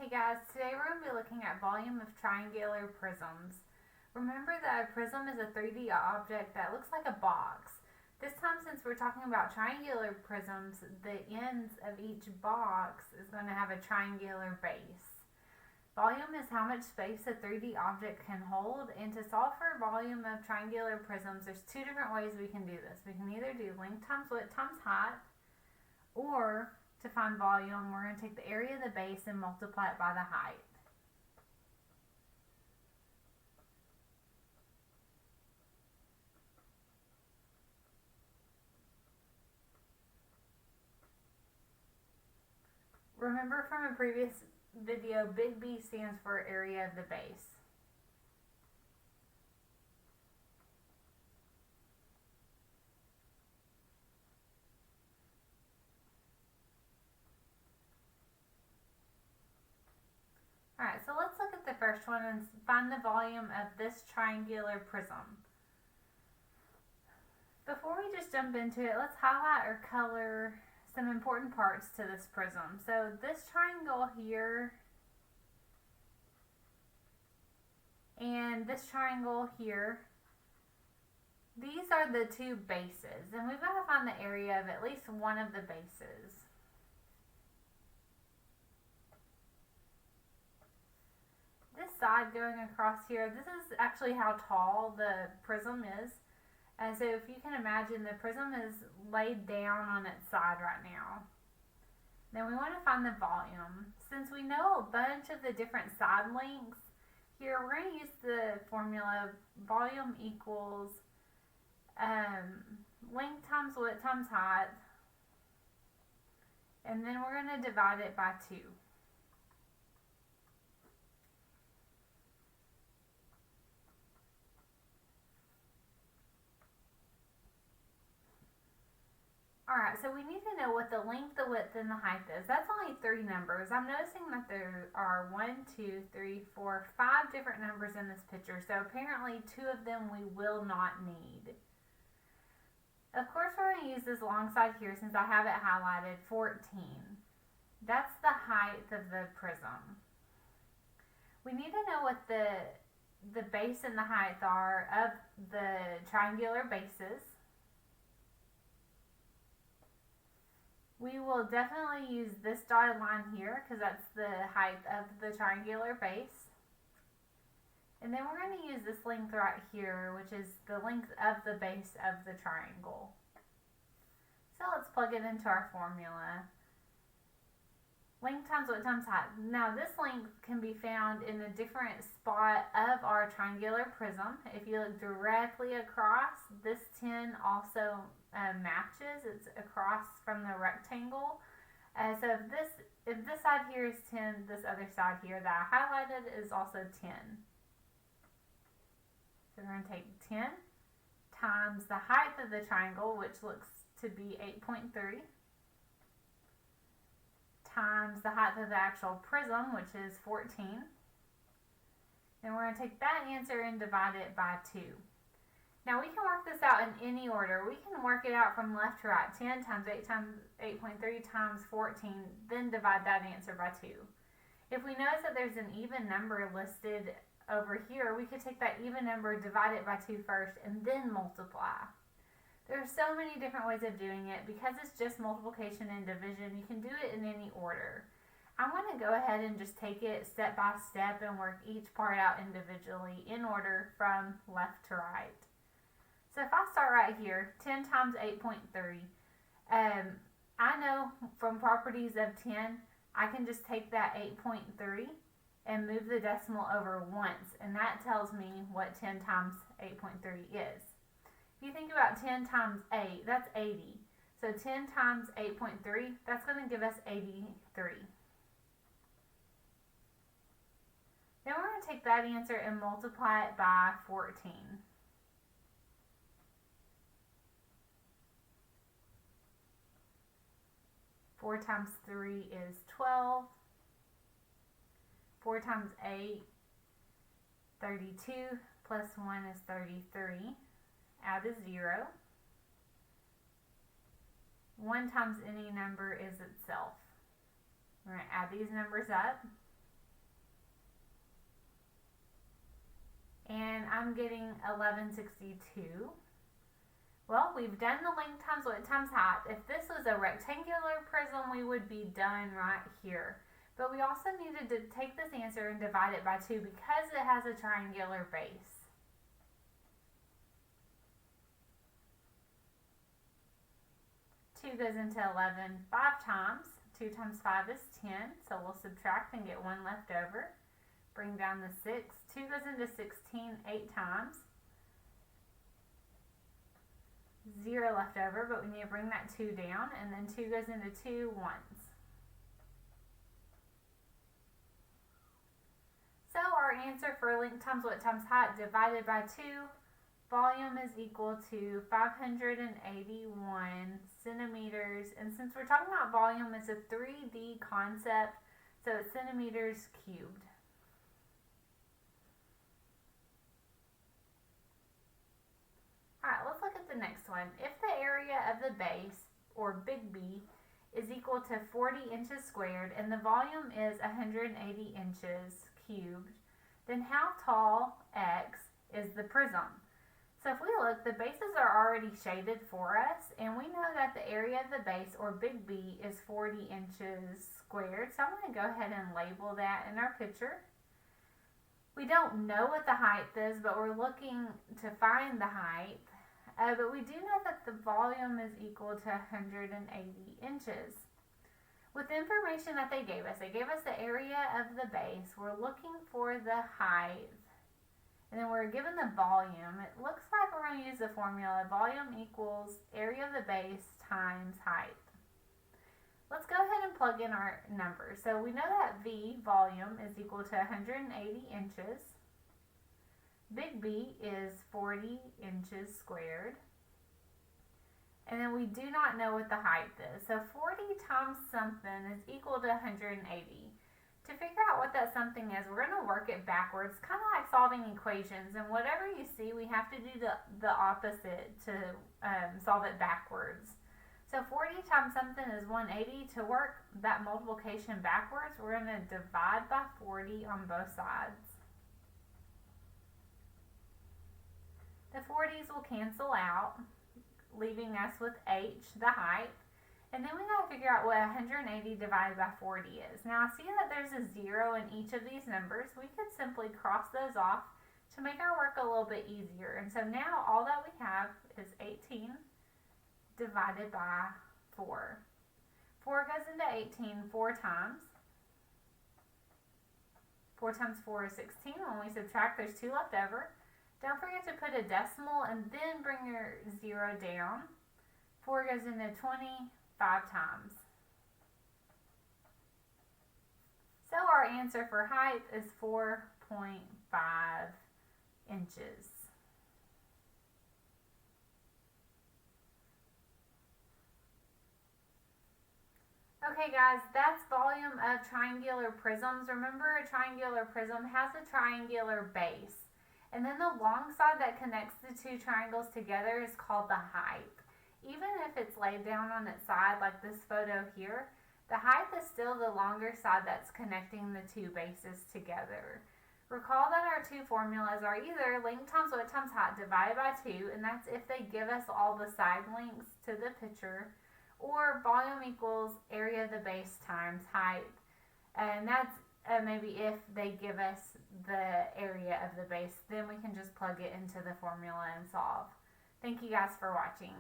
Hey guys, today we're going to be looking at volume of triangular prisms. Remember that a prism is a 3D object that looks like a box. This time, since we're talking about triangular prisms, the ends of each box is going to have a triangular base. Volume is how much space a 3D object can hold, and to solve for volume of triangular prisms, there's two different ways we can do this. We can either do length times width times height, or to find volume, we're going to take the area of the base and multiply it by the height. Remember from a previous video, big B stands for area of the base. Alright, so let's look at the first one and find the volume of this triangular prism. Before we just jump into it, let's highlight or color some important parts to this prism. So this triangle here and this triangle here, these are the two bases, and we've got to find the area of at least one of the bases. This side going across here, this is actually how tall the prism is. And so if you can imagine, the prism is laid down on its side right now. Then we want to find the volume. Since we know a bunch of the different side lengths, here we're going to use the formula volume equals length times width times height. And then we're going to divide it by 2. Alright, so we need to know what the length, the width, and the height is. That's only 3 numbers. I'm noticing that there are 1, 2, 3, 4, 5 different numbers in this picture, so apparently 2 of them we will not need. Of course, we're going to use this long side here since I have it highlighted, 14. That's the height of the prism. We need to know what the base and the height are of the triangular bases. We will definitely use this dotted line here because that's the height of the triangular base. And then we're going to use this length right here, which is the length of the base of the triangle. So let's plug it into our formula. Length times width times height. Now this length can be found in a different spot of our triangular prism. If you look directly across, this 10 also matches. It's across from the rectangle. So if this side here is 10, this other side here that I highlighted is also 10. So we're going to take 10 times the height of the triangle, which looks to be 8.3. Times the height of the actual prism, which is 14. And we're going to take that answer and divide it by 2. Now we can work this out in any order. We can work it out from left to right. 10 times 8 times 8.3 times 14, then divide that answer by 2. If we notice that there's an even number listed over here, we could take that even number, divide it by 2 first, and then multiply. There are so many different ways of doing it. Because it's just multiplication and division, you can do it in any order. I'm going to go ahead and just take it step by step and work each part out individually in order from left to right. So if I start right here, 10 times 8.3, I know from properties of 10, I can just take that 8.3 and move the decimal over once, and that tells me what 10 times 8.3 is. If you think about 10 times 8, that's 80. So 10 times 8.3, that's going to give us 83. Then we're going to take that answer and multiply it by 14. Four times 3 is 12. 4 times 8, 32, plus 1 is 33. Add a 0. 1 times any number is itself. We're going to add these numbers up. and I'm getting 1162. Well, we've done the length times width times height. If this was a rectangular prism, we would be done right here. But we also needed to take this answer and divide it by 2 because it has a triangular base. Two goes into 11 5 times. 2 times 5 is 10, so we'll subtract and get 1 left over. Bring down the 6. 2 goes into 16 8 times. 0 left over, but we need to bring that 2 down, and then 2 goes into 2 once. So our answer for length times width times height divided by 2, volume is equal to 581 centimeters. And since we're talking about volume, it's a 3D concept, so it's centimeters cubed. Alright, let's look at the next one. If the area of the base, or big B, is equal to 40 inches squared and the volume is 180 inches cubed, then how tall, x, is the prism? So if we look, the bases are already shaded for us, and we know that the area of the base, or big B, is 40 inches squared. So I'm going to go ahead and label that in our picture. We don't know what the height is, but we're looking to find the height. But we do know that the volume is equal to 180 inches. With the information that they gave us the area of the base. We're looking for the height. And then we're given the volume. It looks like we're going to use the formula. Volume equals area of the base times height. Let's go ahead and plug in our numbers. So we know that V, volume, is equal to 180 inches. Big B is 40 inches squared. And then we do not know what the height is. So 40 times something is equal to 180. To figure out what that something is, we're going to work it backwards, kind of like solving equations. And whatever you see, we have to do the opposite to solve it backwards. So 40 times something is 180. To work that multiplication backwards, we're going to divide by 40 on both sides. The 40s will cancel out, leaving us with h, the height. And then we got to figure out what 180 divided by 40 is. Now I see that there's a 0 in each of these numbers. We could simply cross those off to make our work a little bit easier. And so now all that we have is 18 divided by 4. 4 goes into 18 4 times. 4 times 4 is 16. When we subtract, there's 2 left over. Don't forget to put a decimal and then bring your 0 down. 4 goes into 20 5 times. So our answer for height is 4.5 inches. Okay guys, that's volume of triangular prisms. Remember, a triangular prism has a triangular base. And then the long side that connects the two triangles together is called the height. Even if it's laid down on its side like this photo here, the height is still the longer side that's connecting the two bases together. Recall that our two formulas are either length times width times height divided by 2, and that's if they give us all the side lengths to the picture, or volume equals area of the base times height, and that's maybe if they give us the area of the base, then we can just plug it into the formula and solve. Thank you guys for watching.